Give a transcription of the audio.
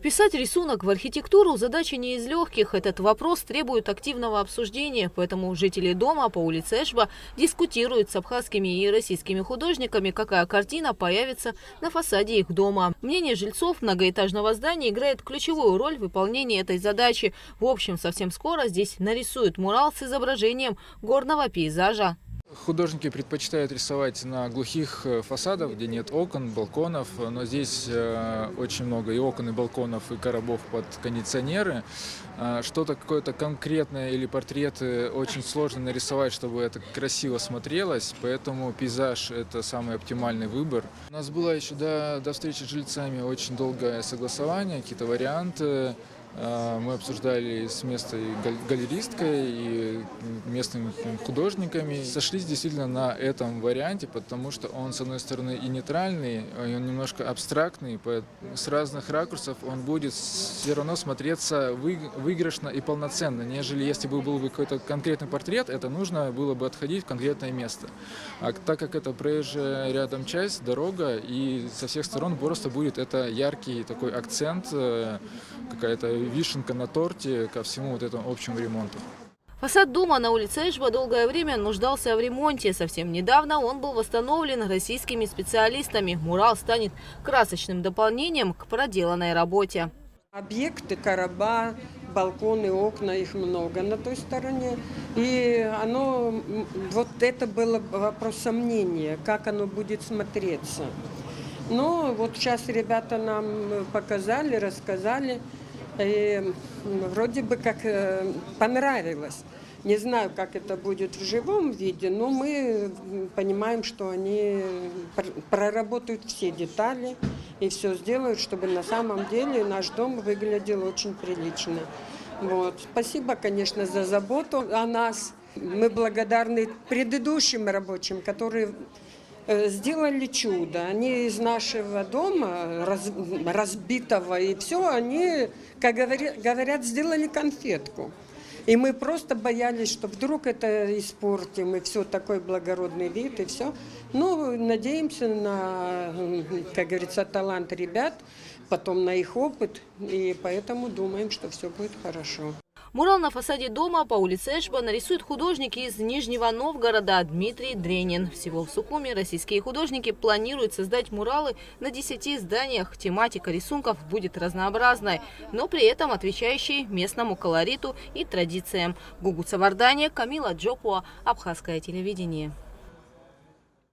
Вписать рисунок в архитектуру – задача не из легких. Этот вопрос требует активного обсуждения, поэтому жители дома по улице Эшба дискутируют с абхазскими и российскими художниками, какая картина появится на фасаде их дома. Мнение жильцов многоэтажного здания играет ключевую роль в выполнении этой задачи. В общем, совсем скоро здесь нарисуют мурал с изображением горного пейзажа. Художники предпочитают рисовать на глухих фасадах, где нет окон, балконов, но здесь очень много и окон, и балконов, и коробов под кондиционеры. Что-то какое-то конкретное или портреты очень сложно нарисовать, чтобы это красиво смотрелось, поэтому пейзаж – это самый оптимальный выбор. У нас было еще до встречи с жильцами очень долгое согласование, какие-то варианты. Мы обсуждали с местной галеристкой и местными художниками. Сошлись действительно на этом варианте, потому что он, с одной стороны, и нейтральный, и он немножко абстрактный. С разных ракурсов он будет все равно смотреться выигрышно и полноценно, нежели если бы был какой-то конкретный портрет, это нужно было бы отходить в конкретное место. А так как это проезжая рядом часть, дорога, и со всех сторон просто будет это яркий такой акцент, какая-то вишенка на торте ко всему вот этому общему ремонту. Фасад дома на улице Эшба долгое время нуждался в ремонте. Совсем недавно он был восстановлен российскими специалистами. Мурал станет красочным дополнением к проделанной работе. Объекты, короба, балконы, окна, их много на той стороне. И вот это было вопрос сомнения, как оно будет смотреться. Но вот сейчас ребята нам показали, рассказали. И вроде бы как понравилось. Не знаю, как это будет в живом виде, но мы понимаем, что они проработают все детали и все сделают, чтобы на самом деле наш дом выглядел очень прилично. Вот. Спасибо, конечно, за заботу о нас. Мы благодарны предыдущим рабочим, которые сделали чудо. Они из нашего дома, разбитого, и все, они, как говорят, сделали конфетку. И мы просто боялись, что вдруг это испортим, и все, такой благородный вид, и все. Ну, надеемся на, как говорится, талант ребят, потом на их опыт, и поэтому думаем, что все будет хорошо. Мурал на фасаде дома по улице Эшба нарисуют художники из Нижнего Новгорода Дмитрий Дренин. Всего в Сухуми российские художники планируют создать муралы на 10 зданиях. Тематика рисунков будет разнообразной, но при этом отвечающей местному колориту и традициям. Гугу Цавардане, Камила Джопуа, Абхазское телевидение.